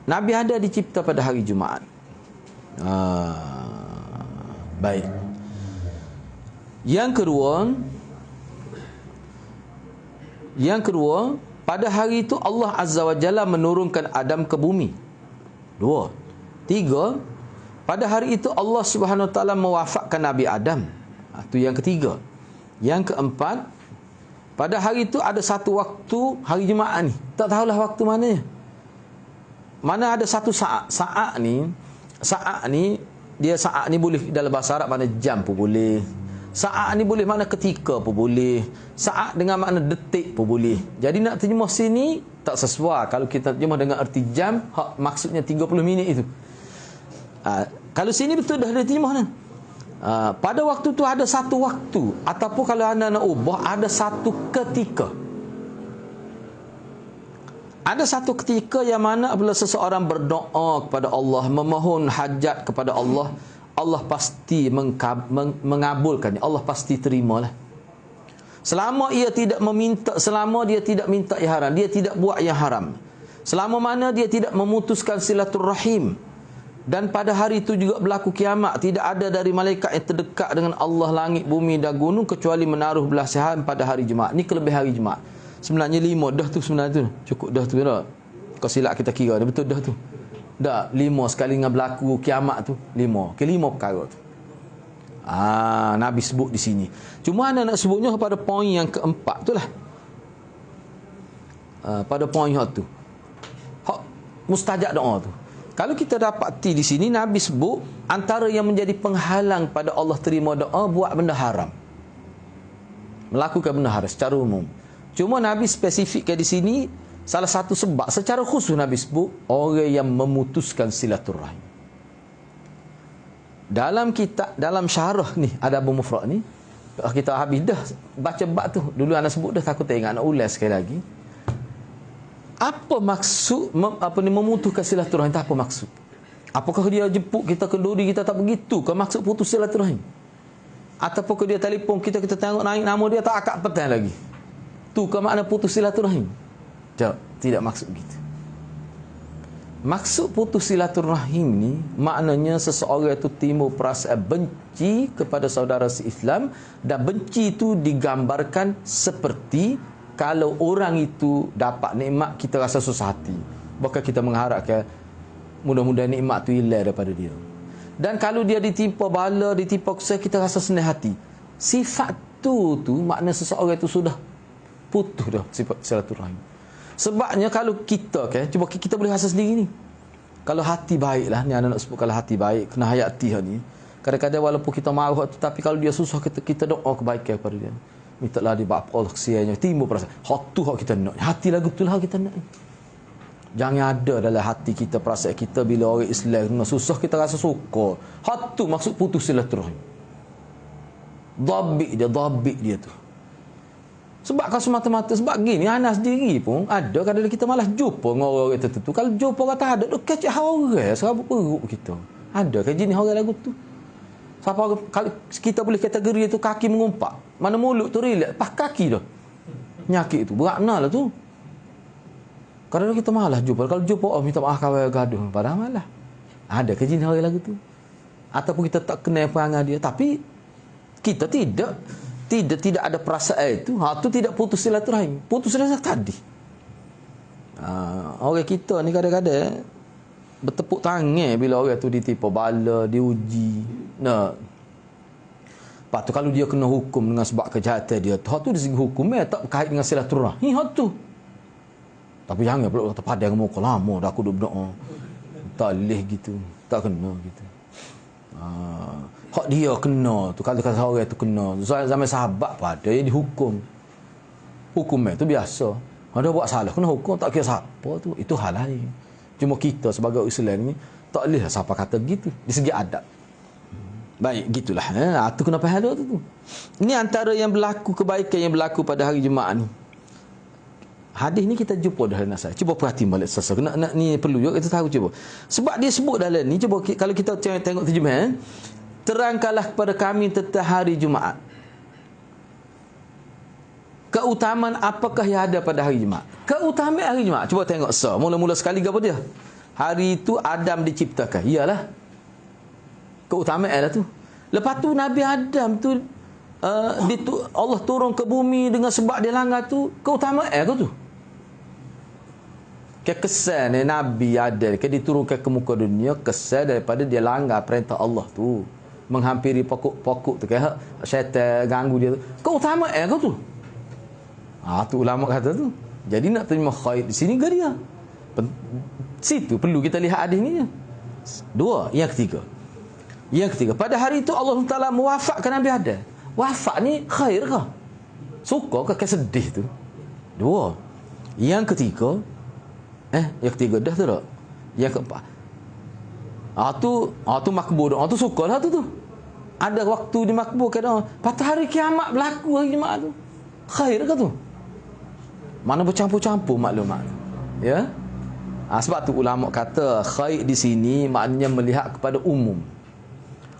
Nabi Adam dicipta pada hari Jumaat. Baik. Yang kedua, pada hari itu Allah Azza wa Jalla menurunkan Adam ke bumi. 2. 3. Pada hari itu Allah Subhanahu wa taala mewafatkan Nabi Adam. Itu yang ketiga. Yang keempat, pada hari itu ada satu waktu hari Jumaat ni. Tak tahulah waktu mananya. Mana ada satu saat. Saat ni boleh dalam bahasa Arab makna jam pun boleh. Saat ni boleh makna ketika pun boleh. Saat dengan makna detik pun boleh. Jadi nak terjemah sini tak sesuai. Kalau kita terjemah dengan erti jam, maksudnya 30 minit itu. Kalau sini betul dah ada terjemah ni. Pada waktu tu ada satu waktu, ataupun kalau anda nak ubah, ada satu ketika. Ada satu ketika yang mana apabila seseorang berdoa kepada Allah, memohon hajat kepada Allah, Allah pasti mengabulkannya. Allah pasti terimalah. Selama ia tidak meminta, selama dia tidak minta yang haram, dia tidak buat yang haram. Selama mana dia tidak memutuskan silaturrahim. Dan pada hari itu juga berlaku kiamat. Tidak ada dari malaikat yang terdekat dengan Allah, langit, bumi dan gunung, kecuali menaruh belas sihat pada hari Jumaat. Ni kelebihan hari Jumaat. Sebenarnya 5 dah tu sebenarnya tu. Cukup dah tu dah. Kau silap kita kira dah, betul dah tu. Dah 5 sekali dengan berlaku kiamat tu. 5. Ke 5 perkara tu. Nabi sebut di sini. Cuma anda nak sebutnya pada poin yang keempat tu lah. Pada poin tu. Mustajab doa tu. Kalau kita dapati di sini Nabi sebut antara yang menjadi penghalang pada Allah terima doa, buat benda haram. Melakukan benda haram secara umum. Cuma Nabi spesifikkan di sini salah satu sebab secara khusus Nabi sebut orang yang memutuskan silaturahim. Dalam kitab, dalam syarah ni ada Abu Mufrad ni, kita habis dah baca bab tu. Dulu anak sebut dah, takut tak ingat, nak ulas sekali lagi. Apa maksud memutuskan silaturahim? Tak apa maksud? Apakah dia jemput kita kenduri kita tak begitu? Ke maksud putus silaturahim? Ataupun dia telefon kita tengok naik nama dia tak akad petang lagi? Tu ke makna putus silaturahim? Tidak maksud begitu. Maksud putus silaturahim ni maknanya seseorang itu timbul perasaan benci kepada saudara se-Islam, dan benci itu digambarkan seperti kalau orang itu dapat nikmat, kita rasa susah hati. Bahkan kita mengharapkan mudah-mudahan nikmat tu hilang daripada dia. Dan kalau dia ditimpa bala, ditimpa kesal, kita rasa senang hati. Sifat tu makna seseorang itu sudah putus dah sifat silaturahim. Sebabnya kalau kita cuba kita boleh rasa sendiri ni. Kalau hati baiklah, ni anak nak sebut, kalau hati baik, kena hayati ni. Kadang-kadang walaupun kita marah tu, tapi kalau dia susah, kita doa kebaikan kepada dia. Mintalah dia bapa Allah kesiannya, timbul perasaan. Hak tu hak kita nak. Hati lagu tu lah kita nak. Jangan ada dalam hati kita perasaan kita bila orang Islam kena susah kita rasa suka. Hak tu maksud putus silaturahim. Dhabit dia tu. Sebab kalau semata-mata sebab gini anak sendiri pun ada kadang kita malas jumpa dengan orang tertentu. Kalau jumpa orang tak ada, duk kecek orang serabut perut kita. Ada ke jenis orang lagu tu? Siapa kalau kita boleh kategori itu kaki mengumpat, mana mulut tu relax, pas kaki dah. Penyakit tu beratnalah tu. Kadang kita malas jumpa. Kalau jumpa minta maaf kawan gaduh, padahal malas. Ada ke jenis orang lagu tu? Ataupun kita tak kenal perangai dia, tapi kita tidak ada perasaan itu. Tu tidak putus silaturahim. Putus silaturahim tadi. Orang kita ni kadang-kadang bertepuk tangan bila orang tu ditipu bala, diuji. Lepas tu kalau dia kena hukum dengan sebab kejahatan dia, tu dari segi hukumnya tak berkait dengan silaturahim. Tu. Tapi jangan pula kata padang muka lama dah aku duduk berdoa. Tak boleh gitu. Tak kena gitu. Hak dia kena tu, kalau kata orang tu kena. Zaman sahabat pada dia dihukum. Hukumnya tu biasa. Ada buat salah kena hukum, tak kira siapa tu. Itu hal lain. Cuma kita sebagai Islam ni tak boleh siapa kata gitu di segi adab. Baik, gitulah. Tu kenapa hal tu. Ini antara yang berlaku, kebaikan yang berlaku pada hari Jumaat ni. Hadis ni kita jumpa dalam nasihat. Cuba perhati balik sasa. Nak ni perlu juga kita tahu cuba. Sebab dia sebut dalam ni, cuba kalau kita tengok terjemahan, terangkanlah kepada kami tentang hari Jumaat. Keutamaan apakah yang ada pada hari Jumaat? Keutamaan hari Jumaat. Cuba tengok mula-mula sekali apa dia? Hari itu Adam diciptakan. Iyalah. Keutamaan lah tu. Lepas tu Nabi Adam tu Allah turun ke bumi dengan sebab dia langgar tu. Keutamaan tu. Kekesan Nabi Adam diturunkan ke muka dunia, kesan daripada dia langgar perintah Allah tu. Menghampiri pokok tu syaitan ganggu dia tu. Keutamaan tu. Tu ulama kata tu. Jadi nak terima khair di sini ke dia? Situ perlu kita lihat hadis ni. Dua, yang ketiga. Pada hari itu Allah Taala mewafakkan Nabi Adam. Wafak ni khair ke? Suka ke sedih tu? Dua. Yang ketiga dah tu tak? Yang keempat. Tu makbul. Tu sukalah tu. Ada waktu di makbul kadang. Pada hari kiamat berlaku hari Jumaat tu. Khair ke tu? Mana bercampur-campur maklumat. Ya? Sebab tu ulama kata khair di sini maknanya melihat kepada umum.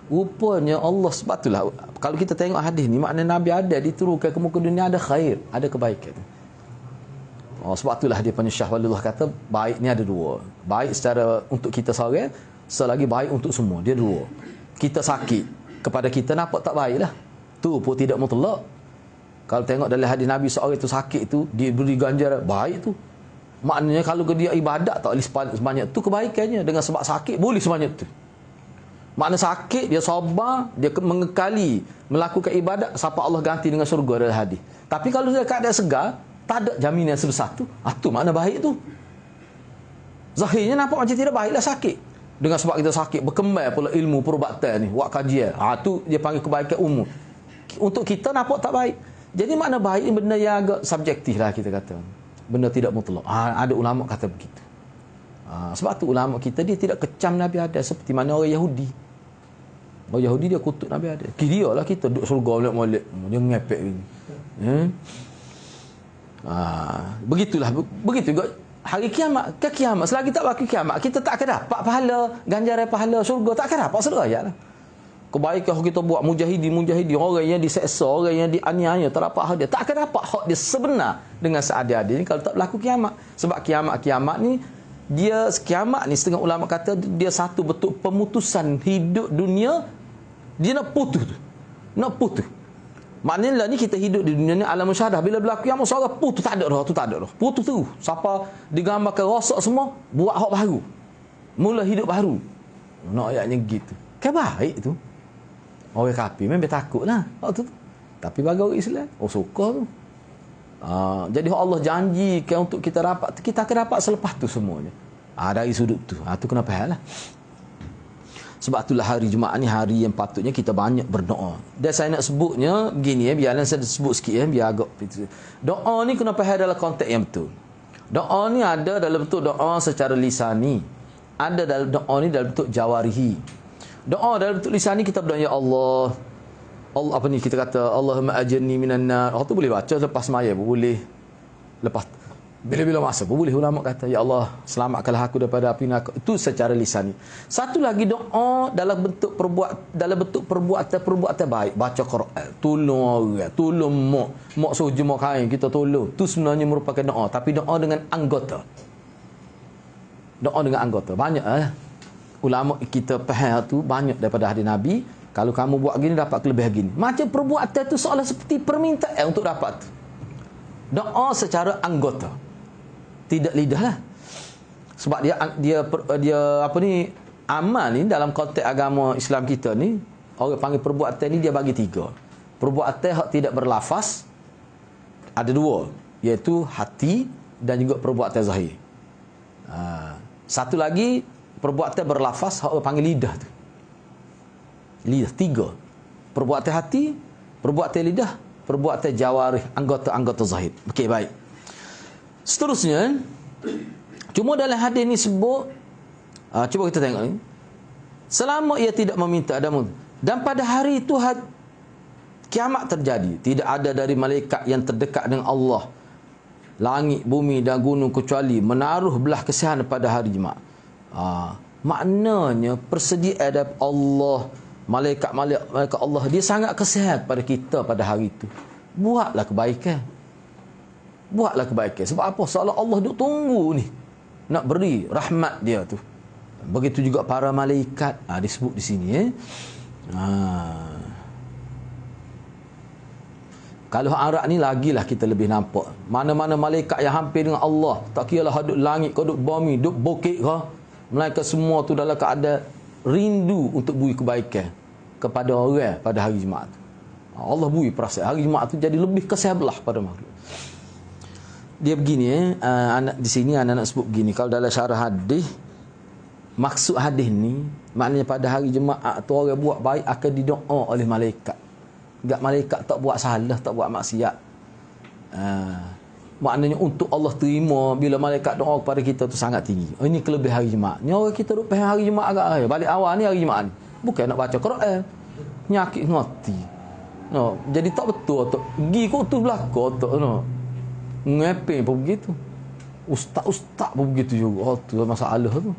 Rupanya Allah, sebab itulah kalau kita tengok hadis ni makna Nabi ada diturunkan ke muka dunia ada khair, ada kebaikan. Sebab itulah dia punya Syah Walidullah kata baik ni ada dua. Baik secara untuk kita seorang, selagi baik untuk semua. Dia dua. Kita sakit, kepada kita nampak tak baiklah. Tu pun tidak mutlak. Kalau tengok dalam hadis Nabi seorang itu sakit tu diberi ganjaran baik tu. Maknanya kalau dia ibadat tak boleh sebanyak tu kebaikannya, dengan sebab sakit boleh sebanyak tu. Makna sakit dia sabar, dia mengekali melakukan ibadat sampai Allah ganti dengan syurga dalam hadis. Tapi kalau dia keadaan segar, tak ada jaminan sebesar tu. Tu makna baik tu. Zahirnya nampak macam tidak baiklah sakit. Dengan sebab kita sakit, berkembang pula ilmu perubatan ni, buat kajian. Tu dia panggil kebaikan umum. Untuk kita nampak tak baik. Jadi makna baik ni benda yang agak subjektif lah kita kata. Benda tidak mutlak. Ada ulama kata begitu. Sebab tu ulama kita dia tidak kecam Nabi Adam seperti mana orang Yahudi. Orang Yahudi dia kutuk Nabi Adam. Kira lah kita duduk surga molek-molek. Dia ngepek gini. Begitulah. Begitu juga hari kiamat. Ke kiamat. Selagi tak berlaku kiamat, kita tak akan dapat pahala, ganjaran pahala syurga. Tak akan dapat sedaya lah. Kebaikan kita buat mujahidi, orang yang diseksa, orang yang dianiaya, tak dapat hak dia. Tak akan dapat hak dia sebenar dengan seadil-adilnya kalau tak berlaku kiamat. Sebab kiamat ni, kiamat ni setengah ulama kata dia satu bentuk pemutusan hidup dunia. Dia nak putus. Maknanya lah ni kita hidup di dunia ni alam musyahadah. Bila berlaku yang musyahadah, tu tak ada dah, tu tak ada dah. Putus tu. Siapa digambarkan rosak semua, buat hak baru. Mula hidup baru. Nak ayatnya gitu. Kan baik tu. Orang kafir memang takut lah. Tu. Tapi bagi orang Islam, suka tu. Jadi Allah janjikan untuk kita dapat, kita akan dapat selepas tu semuanya. Dari sudut tu. Tu kena faham lah. Sebab itulah hari Jumaat ni hari yang patutnya kita banyak berdoa. Dan saya nak sebutnya begini biarlah saya sebut sikit biar agak. Doa ni kena faham dalam konteks yang betul. Doa ni ada dalam bentuk doa secara lisani. Ada dalam doa ni dalam bentuk jawarihi. Doa dalam bentuk lisani kita berdoa, ya Allah. Allah apa ni kita kata Allahumma ajirni minan nar. Tu boleh baca lepas sembahyang pun boleh. Lepas bila-bila masa pun boleh ulama kata, ya Allah selamatkanlah aku daripada api neraka. Itu secara lisani. Satu lagi doa dalam bentuk perbuatan baik, baca Quran, tolong orang, tolong mak suruh jemur kain kita tolong. Tu sebenarnya merupakan doa, tapi doa dengan anggota. Doa dengan anggota. Banyak ulama kita faham tu banyak daripada hadis Nabi. Kalau kamu buat gini dapat kelebihan gini. Macam perbuatan tu seolah seperti permintaan untuk dapat. Doa secara anggota. Tidak lidah lah. Sebab dia apa ni, amal ni dalam konteks agama Islam kita ni, orang panggil perbuatan ni dia bagi 3. Perbuatan hak tidak berlafaz ada 2, iaitu hati dan juga perbuatan zahir. Satu lagi perbuatan berlafaz hak orang panggil lidah tu. Lidah 3. Perbuatan hati, perbuatan lidah, perbuatan jawarih, anggota-anggota zahir. Okey, baik. Seterusnya, cuma dalam hadis ni sebut, cuba kita tengok ni. Selama ia tidak meminta dan pada hari itu kiamat terjadi, tidak ada dari malaikat yang terdekat dengan Allah, langit, bumi dan gunung kecuali menaruh belah kasihan pada hari Jumaat. Maknanya persediaan dari Allah, malaikat Allah, dia sangat kasihan pada kita pada hari itu. Buatlah kebaikan. Buatlah kebaikan. Sebab apa? Seolah Allah duk tunggu ni nak beri rahmat dia tu. Begitu juga para malaikat. Disebut di sini Kalau Arab ni lagilah kita lebih nampak. Mana-mana malaikat yang hampir dengan Allah, tak kira lah duk langit ke duk bumi, duk bukit ke, malaikat semua tu dalam keadaan rindu untuk beri kebaikan kepada orang pada hari Jumaat tu. Allah beri perasaan hari Jumaat tu jadi lebih kesebelah pada makhluk. Dia begini anak di sini anak nak sebut begini, kalau dalam syarah hadis, maksud hadis ni maknanya pada hari Jumaat tu orang buat baik akan didoa oleh malaikat. Enggak, malaikat tak buat salah, tak buat maksiat. Maknanya untuk Allah terima bila malaikat doa kepada kita tu sangat tinggi. Ini kelebihan hari Jumaat. Ni orang kita duk faham hari Jumaat agak balik awal ni hari Jumaat ni. Bukan nak baca Quran. Nyakit ngerti. No, jadi tak betul otak. Gi kau tu belaka otak no. Ngepeng pun begitu. Ustaz-ustaz pun begitu juga. Tu masalah tu.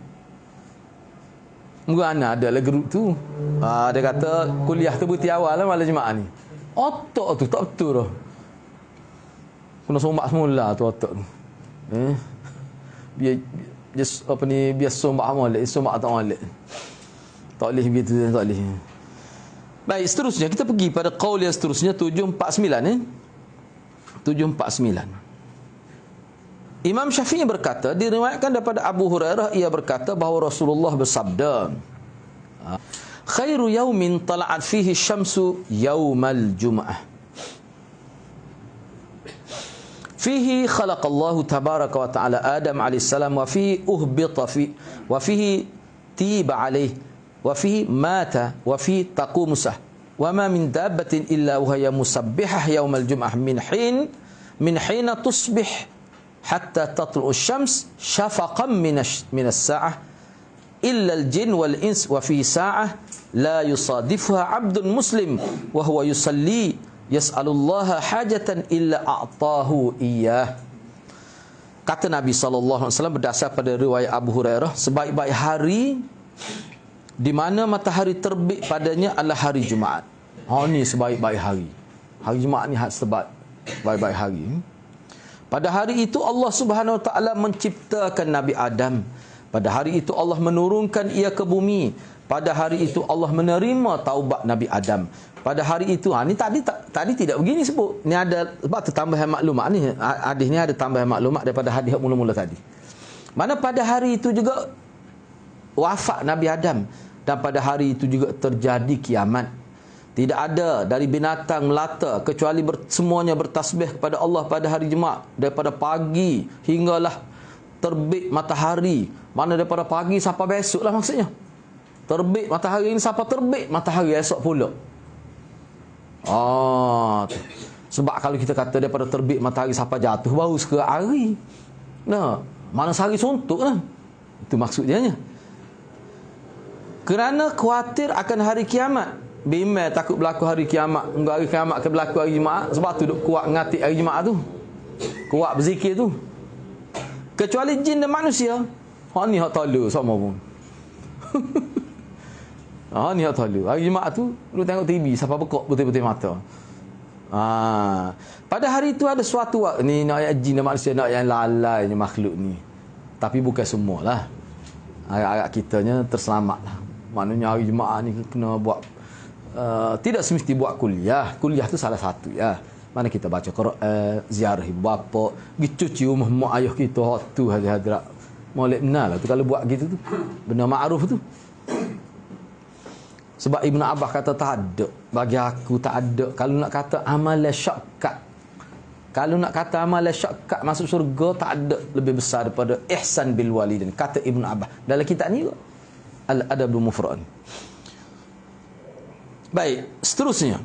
Mungkin ada lah grup tu. Dia kata kuliah tu berhenti awal lah malam Jumaat ni. Otak tu tak betul dah. Kena sombak semula tu otak tu. Biar apa ni, biar sombak molek, sombak tak molek. Tak boleh begitu, tak boleh. Baik, seterusnya kita pergi pada qaul yang seterusnya 749 749. Imam Syafi'i berkata, diriwayatkan daripada Abu Hurairah, ia berkata bahawa Rasulullah bersabda, khairu yaumin tala'at fihi syamsu yaumal jum'ah. Fihi khalaqallahu tabaraka wa ta'ala Adam AS wa fihi uhbita wa fihi tiba alaih wa fihi mata wa fihi taqumusah wa ma min dabbatin illa wahaya musabbihah yaumal jum'ah min hina tusbih hatta tatlu'u syams syafaqan min as-sa'ah illa al-jin wal ins wa fi sa'ah la yusadifuha 'abdun muslim wa huwa yusalli yas'alullaha hajatan illa a'tahu iyyah. Kata Nabi sallallahu alaihi wasallam berdasar pada riwayat Abu Hurairah, sebaik-baik hari di mana matahari terbit padanya adalah hari Jumaat. Ni sebaik-baik hari. Hari Jumaat ni sebaik-baik hari. Pada hari itu Allah Subhanahu Wa Taala menciptakan Nabi Adam. Pada hari itu Allah menurunkan ia ke bumi Pada hari itu Allah menerima taubat Nabi Adam. Pada hari itu, ni tadi tidak begini sebut. Ni ada sebab tu tambahan maklumat ni. Hadis ni ada tambahan maklumat daripada hadis mula-mula tadi. Mana pada hari itu juga wafat Nabi Adam, dan pada hari itu juga terjadi kiamat. Tidak ada dari binatang melata kecuali semuanya bertasbih kepada Allah pada hari Jumaat, daripada pagi hinggalah terbit matahari. Mana daripada pagi sampai besok lah maksudnya. Terbit matahari ini sampai terbit matahari esok pula. Sebab kalau kita kata daripada terbit matahari sampai jatuh baru sekarang hari. Nah, mana sehari suntuk lah. Itu maksudnya. Kerana khawatir akan hari kiamat. Bimbang takut berlaku hari kiamat. Enggak hari kiamat akan berlaku hari Jumaat. Sebab tu duk kuat ngatik hari Jumaat tu. Kuat berzikir tu. Kecuali jin dan manusia. Ni hak tala sama pun. Ni hak tala. Hari Jumaat tu lu tengok TV sampai bekok putih-putih mata. Pada hari itu ada suatu waktu ni, nak ayat jin dan manusia, nak yang lalainya makhluk ni. Tapi bukan semualah. Agak-agak kitanya terselamatlah. Maknanya hari Jumaat ni kena buat tidak semesti buat kuliah. Kuliah tu salah satu ya. Mana kita baca Quran, ziarah ibu bapa, pergi cuci rumah mak ayah kita, tu hadrat. Molek benar lah tu kalau buat gitu tu. Benda ma'ruf tu. Sebab Ibn Abbas kata tak ada. Bagi aku tak ada. Kalau nak kata amalan syakkat. Kalau nak kata amalan syakkat masuk surga, tak ada lebih besar daripada ihsan bil walidain. Kata Ibn Abbas. Dalam kitab ni Al-Adabul Mufrad. Baik, seterusnya.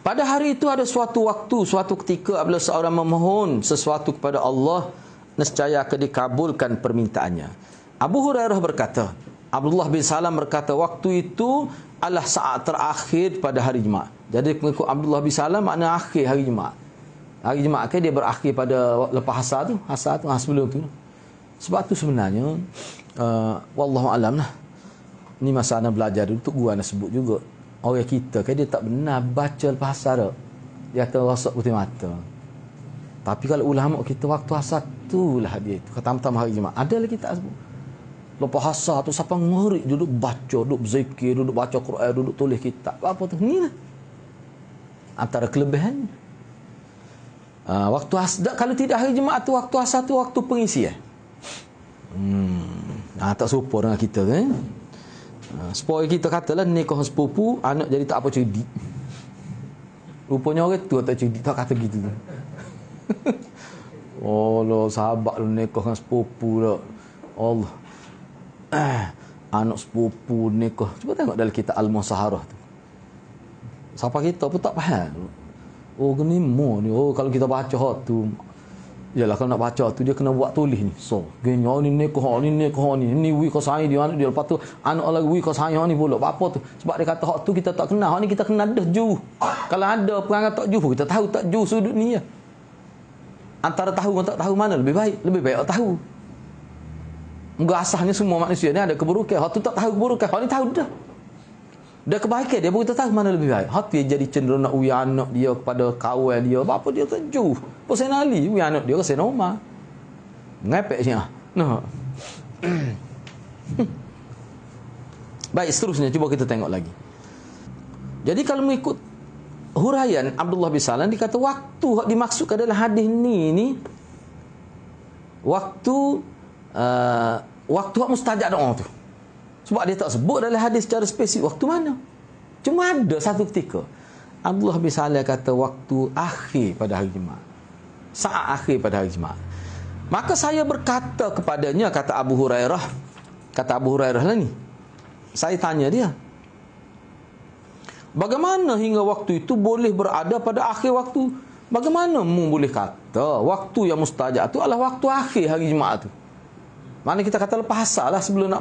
Pada hari itu ada suatu waktu, suatu ketika apabila seorang memohon sesuatu kepada Allah, nescaya akan dikabulkan permintaannya. Abu Hurairah berkata, Abdullah bin Salam berkata, waktu itu adalah saat terakhir pada hari Jumaat. Jadi mengikut Abdullah bin Salam makna akhir hari Jumaat. Hari Jumaat kan dia berakhir pada lepas asar tu, sebelum tu. Sebab tu sebenarnya wallahu alam lah. Ni masa ana belajar dulu tu gua ana sebut juga. Orang kita kan dia tak benar baca lepas asar. Dia kata rosak putih mata. Tapi kalau ulama kita waktu asar tu lah dia itu. Kata-kata hari Jumaat. Ada lagi tak sebut. Lepas asar tu siapa ngeri duduk baca, duduk berzikir, duduk baca Quran, duduk tulis kitab. Apa tu? Ni lah. Antara kelebihan. Waktu asar, kalau tidak hari Jumaat tu, waktu asar tu waktu pengisian. Tak serupa dengan kita kan. Supaya kita katalah nikah sepupu, anak jadi tak apa cerdik. Rupanya orang tu tak cerdik, tak kata gitu tu. Allah, sahabat lu nikah dengan sepupu dah. Allah. Anak sepupu nikah. Cuba tengok dalam kitab Al-Musaharah tu. Siapa kita pun tak faham. Oh, gini mo ni. Oh, kalau kita baca hak tu, yalah kalau nak baca tu dia kena buat tulis ni. So, gini ni nikah ni. Ni wi kau sayang dia anak dia, lepas tu anak lagi wi kau sayang ni pula. Apa tu? Sebab dia kata hak tu kita tak kenal. Hak ni kita kenal dah ju. Kalau ada perangai tak ju, kita tahu tak ju sudut ni ya. Antara tahu dan tak tahu mana lebih baik? Lebih baik tahu. Enggak asahnya semua manusia ni ada keburukan. Hak tu tak tahu keburukan. Hak ni tahu dah. Dia kebaikan dia baru tahu mana lebih baik. Hak dia jadi cenderung nak uya anak dia kepada kawan dia. Apa dia tak ju. Personally uya anak dia ke senoma. Ngepek sini. Nah. Baik, seterusnya cuba kita tengok lagi. Jadi kalau mengikut huraian Abdullah bin Salam dikata waktu yang dimaksudkan dalam hadis ni waktu yang mustajab doa tu. Sebab dia tak sebut dalam hadis secara spesifik waktu mana. Cuma ada satu ketika Abdullah bin Salam kata waktu akhir pada hari Jumaat. Saat akhir pada hari Jumaat. Maka saya berkata kepadanya, kata Abu Hurairah lah ni. Saya tanya dia, bagaimana hingga waktu itu boleh berada pada akhir waktu? Bagaimana mu boleh kata waktu yang mustajab itu adalah waktu akhir hari Jumaat tu? Mana kita kata lepas asar lah, sebelum nak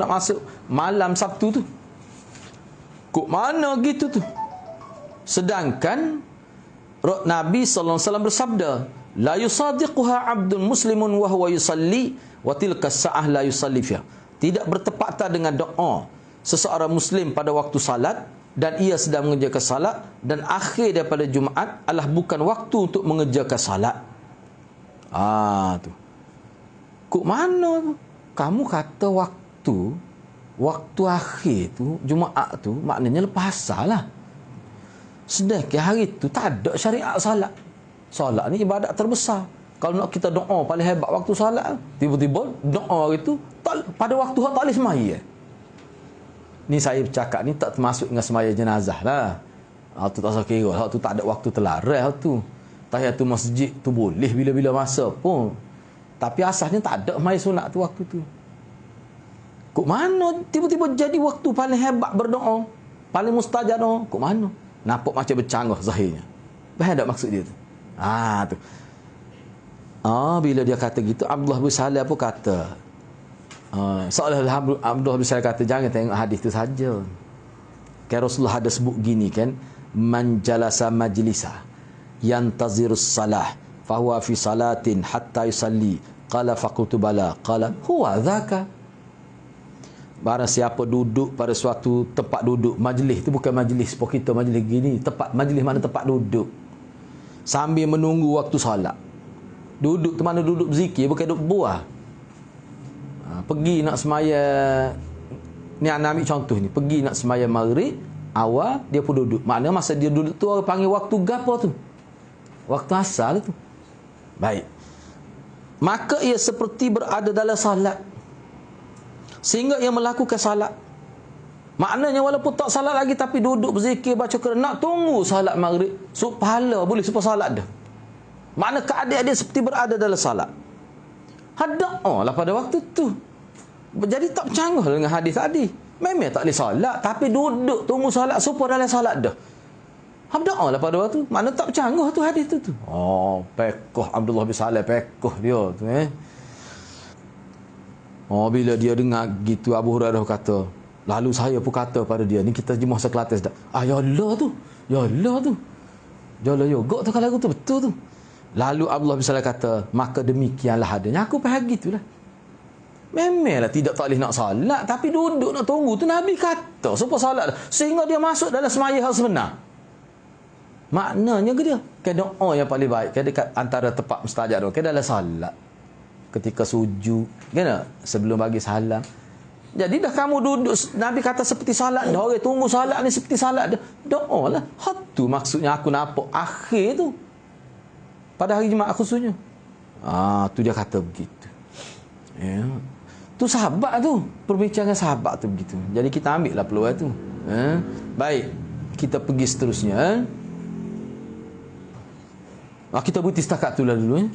masuk malam Sabtu tu. Kok mana gitu tu? Sedangkan Nabi sallallahu alaihi wasallam bersabda, la yusadiquha 'abdun muslimun wa huwa yusalli wa tilka as-sa'ah la yusalli fiha. Tidak bertepatan dengan doa seseorang muslim pada waktu salat dan ia sedang mengerjakan salat, dan akhir daripada Jumaat adalah bukan waktu untuk mengerjakan salat. Tu. Kok mana tu? Kamu kata waktu akhir tu, Jumaat tu, maknanya lepas asar lah. Sedangkan hari tu tak ada syariat salat. Salat ni ibadat terbesar. Kalau nak kita doa paling hebat waktu salat, tiba-tiba doa itu pada waktu hak tak boleh semaya. Ni saya bercakap ni tak termasuk dengan semaya jenazah lah. Tu tak usah kira. Hak tu tak ada waktu terlarang tu. Tahiyatul masjid tu boleh bila-bila masa pun. Tapi asasnya tak ada semaya sunat tu waktu tu. Kok mana tiba-tiba jadi waktu paling hebat berdoa, paling mustajab doa? Kok mana? Nampak macam bercanggah zahirnya. Faham tak maksud dia tu? Tu. Bila dia kata gitu, Abdullah bin Salam pun kata, seolah-olah Abdullah bin Salam kata, jangan tengok hadis tu saja. Kan Rasulullah ada sebut gini kan, man jalasa majlisa yantazirus salah fahuwa fi salatin hatta yusalli qala faqultu bala qala huwa dhaka. Barang siapa duduk pada suatu tempat duduk, majlis tu bukan majlis seperti kita majlis gini, tempat majlis mana tempat duduk, sambil menunggu waktu solat. Duduk tu mana duduk berzikir, bukan duduk buah. Pergi nak semaya, ni anak ambil contoh ni, pergi nak semaya maghrib awal, dia pun duduk. Maknanya masa dia duduk tu orang panggil waktu gapo tu, waktu asar tu. Baik, maka ia seperti berada dalam salat, sehingga ia melakukan salat. Maknanya walaupun tak salat lagi tapi duduk berzikir, baca Quran, nak tunggu salat maghrib, pahala boleh supaya salat dah. Makna keadaan dia seperti berada dalam salat. Doa lah pada waktu tu. Jadi tak bercanggah dengan hadis tadi. Memang tak boleh salat, tapi duduk tunggu salat supaya dalam salat dah. Doa lah pada waktu tu. Makna tak bercanggah tu hadis tu. Pekoh Abdullah bin Salam, pekoh dia tu bila dia dengar gitu, Abu Hurairah kata, lalu saya pun kata pada dia, ni kita terjemah sekelates dah. Ya Allah tu. Ya Allah tu. Ya Allah yoga tu kalau tu betul tu. Lalu Abdullah bin Salam kata, maka demikianlah adanya. Aku faham gitulah. Memanglah tidak tak boleh nak salat, tapi duduk nak tunggu tu Nabi kata supaya salat dah. Sehingga dia masuk dalam semaya yang sebenar. Maknanya ke dia? Kan doa yang paling baik kan dekat antara tempat mustajab doa kan dalam salat. Ketika sujud, kan sebelum bagi salam. Jadi dah kamu duduk, Nabi kata seperti salat dah. Orang tunggu salat ni seperti salat dah. Doa lah. Tu maksudnya aku nampak akhir tu. Pada hari Jumaat khususnya. Tu dia kata begitu. Ya. Tu sahabat tu. Perbincangan sahabat tu begitu. Jadi kita ambil lah peluang tu. Baik. Kita pergi seterusnya. Kita berhenti setakat tu lah dulu.